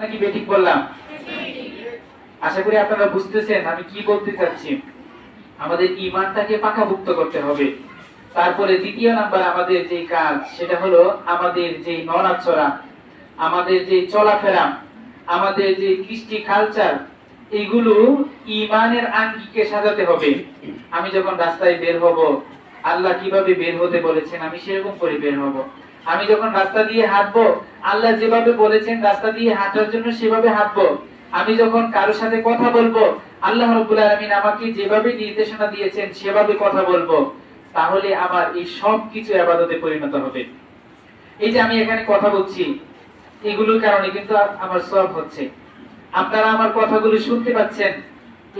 নাকি বেঠিক বললাম? আশা করি আপনারা বুঝতেছেন আমি কি বলতে চাচ্ছি। আমাদের ঈমানটাকে পাকাভুক্ত করতে হবে। তারপরে দ্বিতীয় নাম্বার আমাদের যে কাজ সেটা হলো আমাদের যে নড়াচড়া, আমাদের যে চলাফেরা, আমাদের যে কৃষ্টি কালচার, এগুলো ঈমানের আঙ্গিকে সাজাতে হবে। আমি যখন রাস্তায় বের হব, আল্লাহ কিভাবে বের হতে বলেছেন আমি সেরকম করে বের হব। আমি যখন রাস্তা দিয়ে হাঁটবো, আল্লাহ যেভাবে বলেছেন রাস্তা দিয়ে হাঁটার জন্য সেভাবে হাঁটবো। আমি যখন কারোর সাথে কথা বলবো, আল্লাহ রাব্বুল আলামিন আমাকে যেভাবে নির্দেশনা দিয়েছেন সেভাবে কথা বলবো। তাহলে আমার এই সব কিছু ইবাদতে পরিণত হবে। এই যে আমি এখানে কথা বলছি, এগুলোর কারণে কিন্তু আমার সওয়াব হচ্ছে। আপনারা আমার কথাগুলো শুনতে পাচ্ছেন,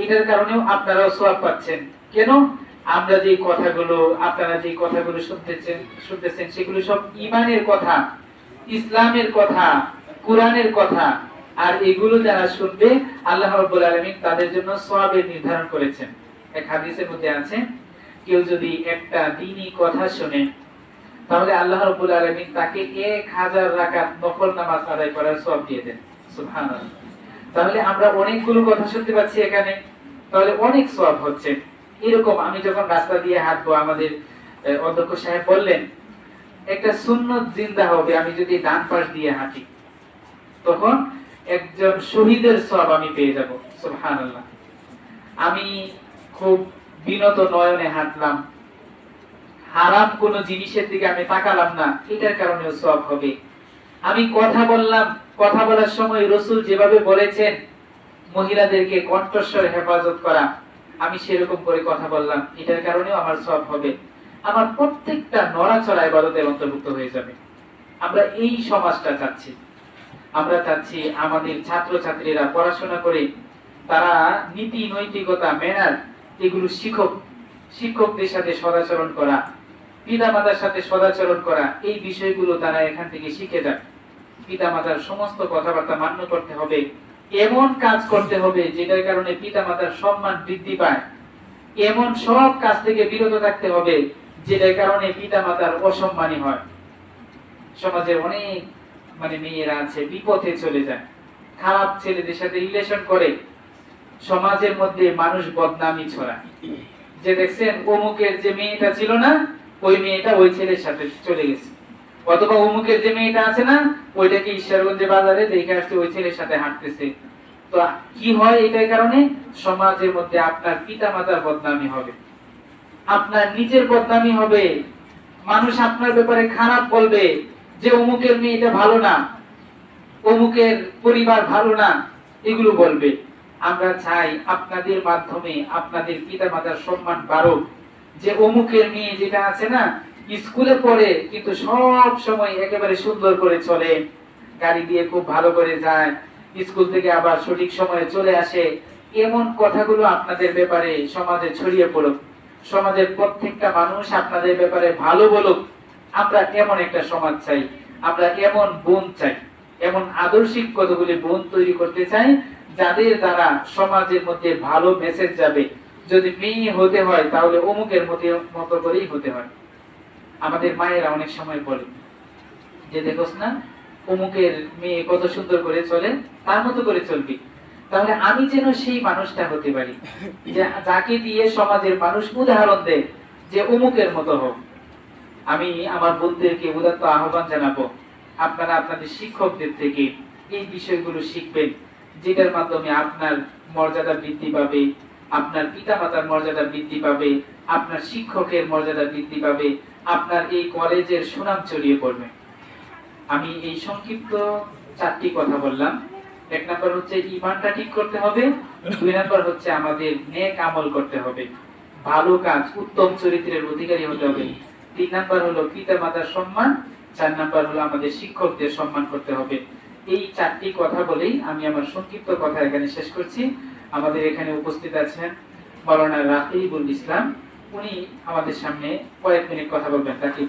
এটার কারণেও আপনারাও সওয়াব পাচ্ছেন। কেন? আমরা যে কথাগুলো, আপনারা যে কথাগুলো শুনতেছেন সেগুলো সব ঈমানের কথা, ইসলামের কথা, কোরআনের কথা। আর এগুলো যারা শুনবে আল্লাহ রাব্বুল আলামিন তাদের জন্য সওয়াবের নির্ধারণ করেছেন। এক হাদিসের মধ্যে আছে, কেউ যদি একটা দ্বীনি কথা শুনে তাহলে আল্লাহ রাব্বুল আলামিন তাকে 1000 রাকাত নফল নামাজ আদায় করার সওয়াব দিয়ে দেন। সুবহানাল্লাহ। তাহলে আমরা অনেকগুলো কথা শুনতে পাচ্ছি এখানে, তাহলে অনেক সওয়াব হচ্ছে। এরকম আমি যখন রাস্তা দিয়ে হাঁটবো, আমাদের অধ্যক্ষ সাহেব বললেন একটা সুন্নাত জিন্দা হবে আমি যদি ডান পাশ দিয়ে হাঁটি, তখন একজন শহীদের সওয়াব আমি পেয়ে যাব। সুবহানাল্লাহ। আমি খুব বিনত নয়নে হাঁটলাম, হারাম কোন জিনিসের দিকে আমি তাকালাম না, এটার কারণেও সওয়াব হবে। আমি কথা বললাম, কথা বলার সময় রাসূল যেভাবে বলেছেন মহিলাদেরকে কণ্ঠস্বর হেফাজত করা, আমি সেরকম করে কথা বললাম, এটার কারণেও আমার সওয়াব হবে। আমার প্রত্যেকটা নড়াচড়া ইবাদতের অন্তর্ভুক্ত হয়ে যাবে। আমরা এই সমাজটা চাচ্ছি। আমরা চাচ্ছি আমাদের ছাত্রছাত্রীরা পড়াশোনা করে তারা নীতি নৈতিকতা, ম্যানার এগুলো শিক্ষকদের সাথে সদাচরণ করা, পিতামাতার সাথে সদাচরণ করা, এই বিষয়গুলো তারা এখান থেকে শিখে যাক। পিতামাতার সমস্ত কথাবার্তা মান্য করতে হবে, এমন কাজ করতে হবে যেটার কারণে পিতামাতার সম্মান বৃদ্ধি পায়, এমন সব কাজ থেকে বিরত থাকতে হবে যেটার কারণে পিতামাতার অসম্মানী হয়। সমাজের অনেক মেয়েরা আছে বিপথে চলে যায়, খারাপ ছেলেদের সাথে রিলেশন করে, সমাজের মধ্যে মানুষ বদনামি ছড়ায়। যে দেখছেন অমুকের যে মেয়েটা ছিল না, ওই মেয়েটা ওই ছেলের সাথে চলে গেছে, অথবা অমুকের যে মেয়েটা আছে না, ওইটাকে ঈশ্বরগঞ্জে বাজারে দেখে আসছে ওই ছেলের সাথে হাঁটতেছে। তো কি হয় এটার কারণে? সমাজের মধ্যে আপনার পিতামাতার বদনামি হবে, আপনার নিজের বদনামি হবে, মানুষ আপনার ব্যাপারে খারাপ বলবে যে অমুকের মেয়েটা ভালো না, অমুকের পরিবার ভালো না, এগুলো বলবে। আমরা চাই আপনাদের মাধ্যমে আপনাদের পিতামাতার সম্মান বাড়ুক, যে অমুকের মেয়ে যেটা আছে না, স্কুলে পড়ে কিন্তু সব সময় একেবারে সুন্দর করে চলে, গাড়ি দিয়ে খুব ভালো করে যায়, স্কুল থেকে আবার সঠিক সময়ে চলে আসে, এমন কথাগুলো আপনাদের ব্যাপারে সমাজে ছড়িয়ে পড়ুক। সমাজের প্রত্যেকটা মানুষ আপনাদের ব্যাপারে ভালো বলুক। আমরা এমন একটা সমাজ চাই, আমরা এমন বোন চাই, এমন আদর্শিক কতগুলি বোন তৈরি করতে চাই যাদের দ্বারা সমাজের মধ্যে ভালো মেসেজ যাবে। যদি মেয়ে হতে হয় তাহলে অমুকের মতো করেই হতে হয়। আমাদের মায়েরা অনেক সময় বলে যে দেখোস না অমুকের মেয়ে কত সুন্দর করে চলে, তার মতো করে চলবি। তাহলে আমি যেন সেই মানুষটা হতে পারি যাকে দিয়ে সমাজের মানুষ উদাহরণ দেয় যে অমুকের মতো হোক। আমি আমার বন্ধুদেরকে উদাত্ত আহ্বান জানাবো, আপনারা আপনাদের শিক্ষকদের থেকে এই বিষয়গুলো শিখবেন, যেটার মাধ্যমে আপনার মর্যাদা বৃদ্ধি পাবে, আপনার পিতামাতার মর্যাদা বৃদ্ধি পাবে, আপনার শিক্ষকের মর্যাদা বৃদ্ধি পাবে, আপনার এই কলেজের সুনাম ছড়িয়ে পড়বে। আমি এই সংক্ষিপ্ত 4টি কথা বললাম। 1 নাম্বার হচ্ছে ঈমানটা ঠিক করতে হবে, 2 নাম্বার হচ্ছে আমাদের নেক আমল করতে হবে, ভালো কাজ, উত্তম চরিত্রের অধিকারী হতে হবে, 3 নাম্বার হলো পিতামাতার সম্মান, 4 নাম্বার হলো আমাদের শিক্ষকদের সম্মান করতে হবে। এই 4টি কথা বলেই আমি আমার সংক্ষিপ্ত কথা এখানে শেষ করছি। আমাদের এখানে উপস্থিত আছেন মাওলানা রাকিবুল ইসলাম, উনি আমাদের সামনে কয়েক মিনিট কথা বলবেন। তাকে